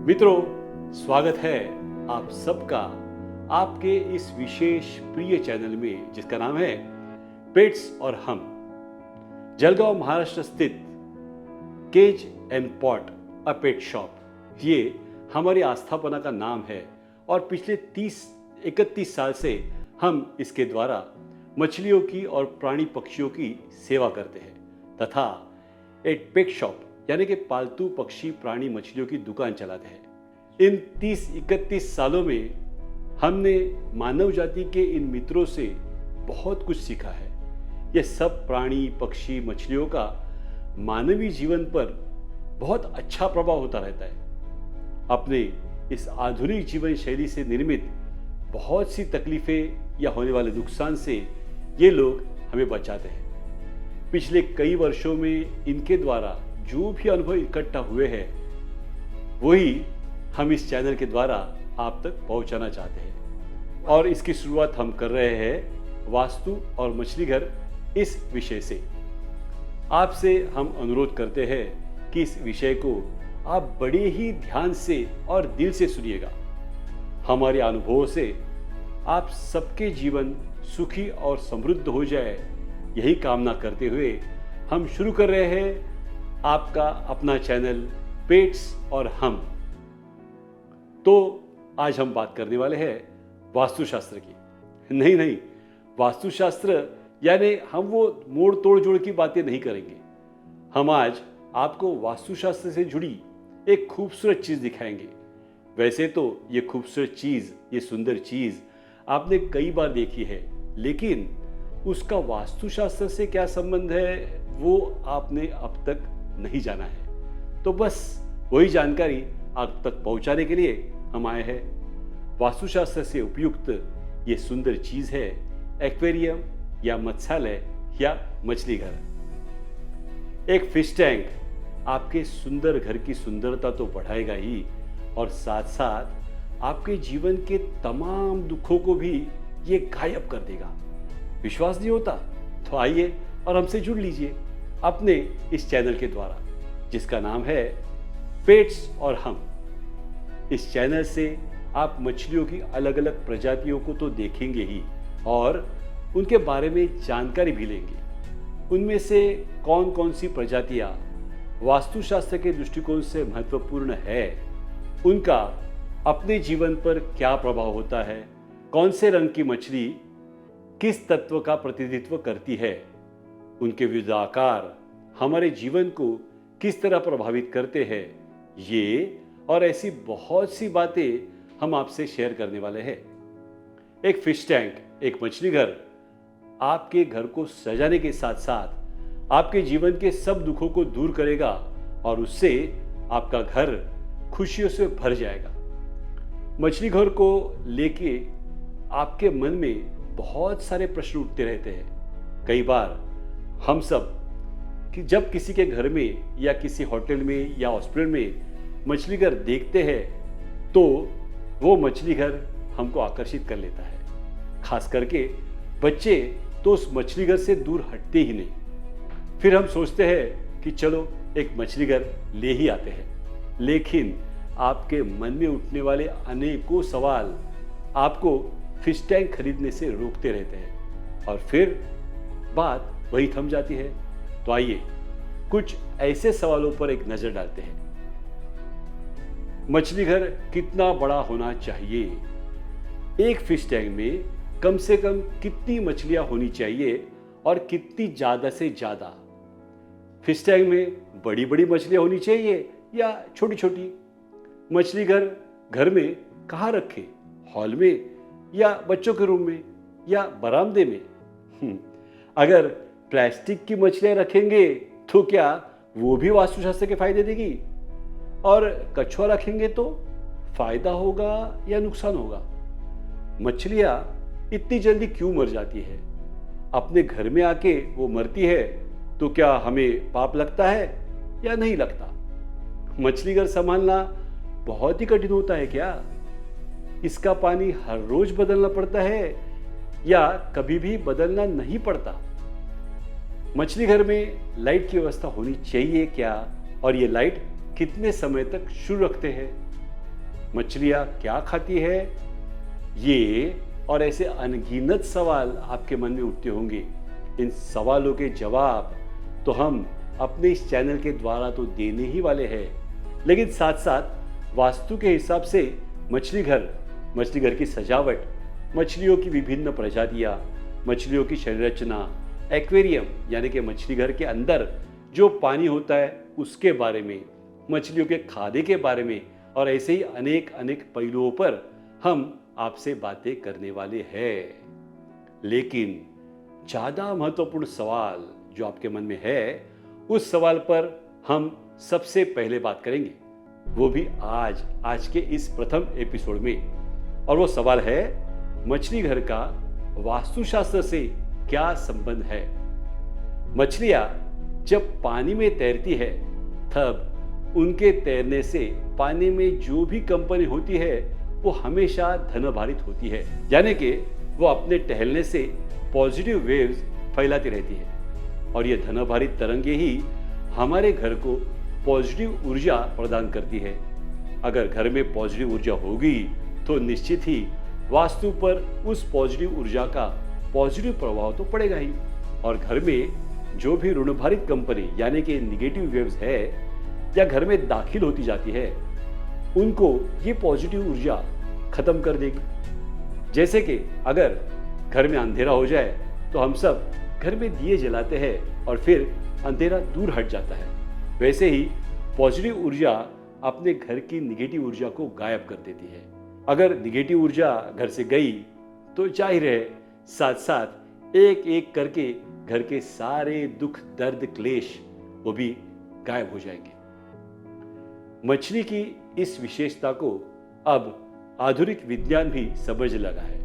मित्रों, स्वागत है आप सबका आपके इस विशेष प्रिय चैनल में जिसका नाम है पेट्स और हम। जलगांव महाराष्ट्र स्थित cage and pot a pet shop, ये हमारी आस्थापना का नाम है और पिछले 31 साल से हम इसके द्वारा मछलियों की और प्राणी पक्षियों की सेवा करते हैं तथा एक पेट शॉप यानी कि पालतू पक्षी प्राणी मछलियों की दुकान चलाते हैं। इन 31 सालों में हमने मानव जाति के इन मित्रों से बहुत कुछ सीखा है। ये सब प्राणी पक्षी मछलियों का मानवीय जीवन पर बहुत अच्छा प्रभाव होता रहता है। अपने इस आधुनिक जीवन शैली से निर्मित बहुत सी तकलीफें या होने वाले नुकसान से ये लोग हमें बचाते हैं। पिछले कई वर्षों में इनके द्वारा जो भी अनुभव इकट्ठा हुए हैं वही हम इस चैनल के द्वारा आप तक पहुंचाना चाहते हैं और इसकी शुरुआत हम कर रहे हैं वास्तु और मछली घर इस विषय से। आपसे हम अनुरोध करते हैं कि इस विषय को आप बड़े ही ध्यान से और दिल से सुनिएगा। हमारे अनुभवों से आप सबके जीवन सुखी और समृद्ध हो जाए, यही कामना करते हुए हम शुरू कर रहे हैं आपका अपना चैनल पेट्स और हम। तो आज हम बात करने वाले हैं वास्तुशास्त्र की। नहीं, वास्तुशास्त्र यानी हम वो मोड़ तोड़ जोड़ की बातें नहीं करेंगे। हम आज आपको वास्तुशास्त्र से जुड़ी एक खूबसूरत चीज दिखाएंगे। वैसे तो ये खूबसूरत चीज, ये सुंदर चीज आपने कई बार देखी है, लेकिन उसका वास्तुशास्त्र से क्या संबंध है वो आपने अब तक नहीं जाना है। तो बस वही जानकारी आप तक पहुंचाने के लिए हम आए हैं। वास्तुशास्त्र से उपयुक्त ये सुंदर चीज है एक्वेरियम या मत्स्यालय या मछली घर। एक फिश टैंक आपके सुंदर घर की सुंदरता तो बढ़ाएगा ही और साथ साथ आपके जीवन के तमाम दुखों को भी ये गायब कर देगा। विश्वास नहीं होता तो आइए और हमसे जुड़ लीजिए अपने इस चैनल के द्वारा जिसका नाम है पेट्स और हम। इस चैनल से आप मछलियों की अलग अलग प्रजातियों को तो देखेंगे ही और उनके बारे में जानकारी भी लेंगे। उनमें से कौन कौन सी प्रजातियां वास्तुशास्त्र के दृष्टिकोण से महत्वपूर्ण है, उनका अपने जीवन पर क्या प्रभाव होता है, कौन से रंग की मछली किस तत्व का प्रतिनिधित्व करती है, उनके विविध आकार हमारे जीवन को किस तरह प्रभावित करते हैं, ये और ऐसी बहुत सी बातें हम आपसे शेयर करने वाले हैं। एक फिश टैंक, एक मछली घर आपके घर को सजाने के साथ साथ आपके जीवन के सब दुखों को दूर करेगा और उससे आपका घर खुशियों से भर जाएगा। मछली घर को लेके आपके मन में बहुत सारे प्रश्न उठते रहते हैं। कई बार हम सब कि जब किसी के घर में या किसी होटल में या हॉस्पिटल में मछली घर देखते हैं तो वो मछली घर हमको आकर्षित कर लेता है। खास करके बच्चे तो उस मछली घर से दूर हटते ही नहीं। फिर हम सोचते हैं कि चलो एक मछली घर ले ही आते हैं, लेकिन आपके मन में उठने वाले अनेकों सवाल आपको फिश टैंक खरीदने से रोकते रहते हैं और फिर बात वही थम जाती है। तो आइए कुछ ऐसे सवालों पर एक नजर डालते हैं। मछली घर कितना बड़ा होना चाहिए? एक फिश टैंक में कम से कम कितनी मछलियां होनी चाहिए और कितनी ज्यादा से ज्यादा? फिश टैंक में बड़ी बड़ी मछलियां होनी चाहिए या छोटी छोटी? मछली घर में कहाँ रखें? हॉल में या बच्चों के रूम में या बरामदे में? अगर प्लास्टिक की मछलियां रखेंगे तो क्या वो भी वास्तुशास्त्र के फायदे देगी? और कछुआ रखेंगे तो फायदा होगा या नुकसान होगा? मछलियां इतनी जल्दी क्यों मर जाती है? अपने घर में आके वो मरती है तो क्या हमें पाप लगता है या नहीं लगता? मछली घर संभालना बहुत ही कठिन होता है क्या? इसका पानी हर रोज बदलना पड़ता है या कभी भी बदलना नहीं पड़ता? मछली घर में लाइट की व्यवस्था होनी चाहिए क्या? और ये लाइट कितने समय तक शुरू रखते हैं? मछलियां क्या खाती है? ये और ऐसे अनगिनत सवाल आपके मन में उठते होंगे। इन सवालों के जवाब तो हम अपने इस चैनल के द्वारा तो देने ही वाले हैं, लेकिन साथ साथ वास्तु के हिसाब से मछली घर की सजावट, मछलियों की विभिन्न प्रजातियां, मछलियों की शरीर रचना, एक्वेरियम यानी कि मछली घर के अंदर जो पानी होता है उसके बारे में, मछलियों के खाने के बारे में और ऐसे ही अनेक अनेक पहलुओं पर हम आपसे बातें करने वाले हैं। लेकिन ज़्यादा महत्वपूर्ण सवाल जो आपके मन में है, उस सवाल पर हम सबसे पहले बात करेंगे, वो भी आज के इस प्रथम एपिसोड में। और वो सवाल है, मछली घर का वास्तुशास्त्र से क्या संबंध है? मछलियां जब पानी में तैरती है तब उनके तैरने से पानी में जो भी कंपनी होती है वो हमेशा धनभारित होती है, यानी कि वो अपने टहलने से पॉजिटिव वेव्स फैलाती रहती है और ये धनभारित तरंगे ही हमारे घर को पॉजिटिव ऊर्जा प्रदान करती है। अगर घर में पॉजिटिव ऊर्जा होगी तो निश्चित ही वास्तु पर उस पॉजिटिव ऊर्जा का पॉजिटिव प्रभाव तो पड़ेगा ही, और घर में जो भी ऋणभारित कंपनी यानी कि निगेटिव वेव्स है या घर में दाखिल होती जाती है उनको ये पॉजिटिव ऊर्जा खत्म कर देगी। जैसे कि अगर घर में अंधेरा हो जाए तो हम सब घर में दिए जलाते हैं और फिर अंधेरा दूर हट जाता है, वैसे ही पॉजिटिव ऊर्जा अपने घर की निगेटिव ऊर्जा को गायब कर देती है। अगर निगेटिव ऊर्जा घर से गई तो जाहिर है साथ साथ एक एक करके घर के सारे दुख दर्द क्लेश वो भी गायब हो जाएंगे। मछली की इस विशेषता को अब आधुनिक विज्ञान भी समझ लगा है।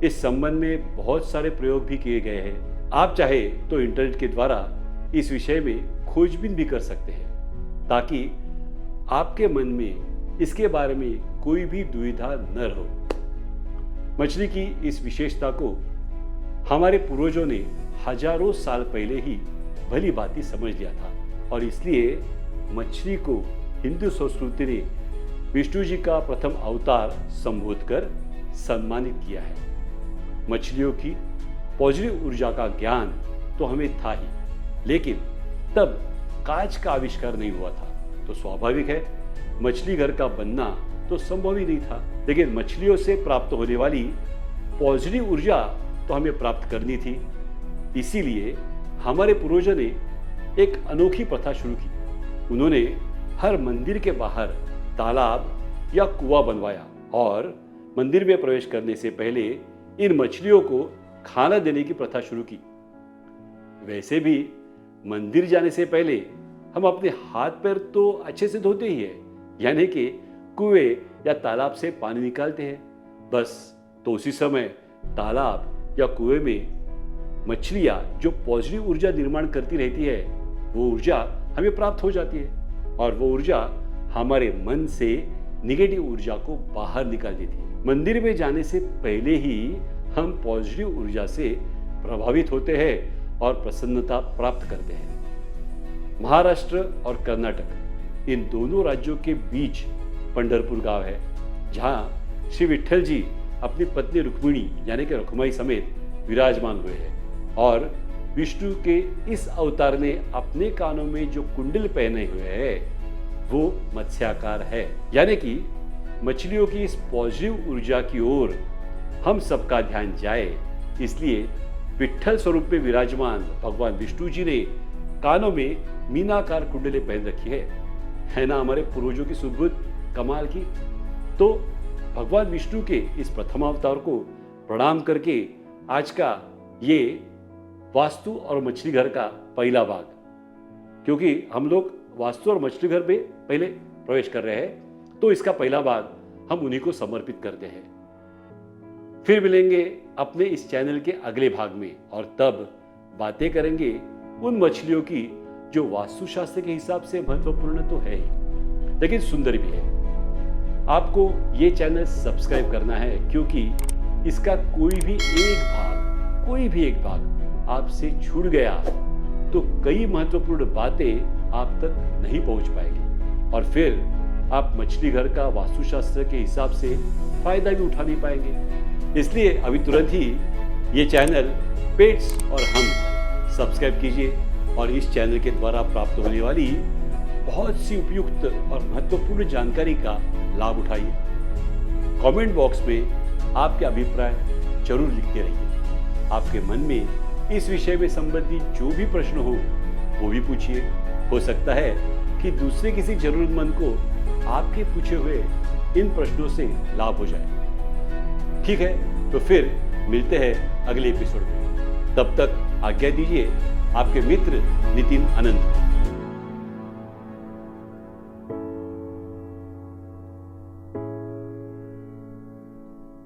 इस संबंध में बहुत सारे प्रयोग भी किए गए हैं। आप चाहे तो इंटरनेट के द्वारा इस विषय में खोजबीन भी कर सकते हैं ताकि आपके मन में इसके बारे में कोई भी दुविधा न रहो। मछली की इस विशेषता को हमारे पूर्वजों ने हजारों साल पहले ही भली भांति समझ लिया था और इसलिए मछली को हिंदू संस्कृति ने विष्णु जी का प्रथम अवतार संबोध कर सम्मानित किया है। मछलियों की पॉजिटिव ऊर्जा का ज्ञान तो हमें था ही, लेकिन तब कांच का आविष्कार नहीं हुआ था, तो स्वाभाविक है मछली घर का बनना तो संभव ही नहीं था। लेकिन मछलियों से प्राप्त होने वाली पॉजिटिव ऊर्जा तो हमें प्राप्त करनी थी, इसीलिए हमारे पूर्वजों ने एक अनोखी प्रथा शुरू की। उन्होंने हर मंदिर के बाहर तालाब या कुआं बनवाया और मंदिर में प्रवेश करने से पहले इन मछलियों को खाना देने की प्रथा शुरू की। वैसे भी मंदिर जाने से पहले हम अपने हाथ पैर तो अच्छे से धोते ही हैं, यानी कि कुएं या तालाब से पानी निकालते हैं बस। तो उसी समय तालाब या कुएं में मछलियां जो पॉजिटिव ऊर्जा निर्माण करती रहती है वो ऊर्जा हमें प्राप्त हो जाती है और वो ऊर्जा हमारे मन से निगेटिव ऊर्जा को बाहर निकाल देती है। मंदिर में जाने से पहले ही हम पॉजिटिव ऊर्जा से प्रभावित होते हैं और प्रसन्नता प्राप्त करते हैं। महाराष्ट्र और कर्नाटक इन दोनों राज्यों के बीच पंढरपुर गांव है, जहां श्री विठ्ठल जी अपनी पत्नी रुक्मिणी यानी कि रुक्माई समेत विराजमान हुए हैं और विष्णु के इस अवतार ने अपने कानों में जो कुंडल पहने हुए हैं वो मत्स्याकार है, यानी कि मछलियों की इस पॉजिटिव ऊर्जा की ओर हम सबका ध्यान जाए, इसलिए विठ्ठल स्वरूप में विराजमान भगवान विष्णु जी ने कानों में मीनाकार कुंडले पहन रखी है ना हमारे पूर्वजों की सुदबुद कमाल की। तो भगवान विष्णु के इस प्रथम अवतार को प्रणाम करके आज का ये वास्तु और मछली घर का पहला भाग, क्योंकि हम लोग वास्तु और मछली घर में पहले प्रवेश कर रहे हैं, तो इसका पहला भाग हम उन्हीं को समर्पित करते हैं। फिर मिलेंगे अपने इस चैनल के अगले भाग में और तब बातें करेंगे उन मछलियों की जो वास्तुशास्त्र के हिसाब से महत्वपूर्ण तो है ही, लेकिन सुंदर भी है। आपको ये चैनल सब्सक्राइब करना है, क्योंकि इसका कोई भी एक भाग आपसे छूट गया तो कई महत्वपूर्ण बातें आप तक नहीं पहुंच पाएंगी और फिर आप मछली घर का वास्तुशास्त्र के हिसाब से फायदा भी उठा नहीं पाएंगे। इसलिए अभी तुरंत ही ये चैनल पेट्स और हम सब्सक्राइब कीजिए और इस चैनल के द्वारा प्राप्त होने वाली बहुत सी उपयुक्त और महत्वपूर्ण जानकारी का लाभ उठाइए। कमेंट बॉक्स में आपके अभिप्राय जरूर लिखते रहिए। आपके मन में इस विषय में संबंधित जो भी प्रश्न हो वो भी पूछिए। हो सकता है कि दूसरे किसी जरूरतमंद को आपके पूछे हुए इन प्रश्नों से लाभ हो जाए। ठीक है, तो फिर मिलते हैं अगले एपिसोड में। तब तक आज्ञा दीजिए। आपके मित्र नितिन अनंत।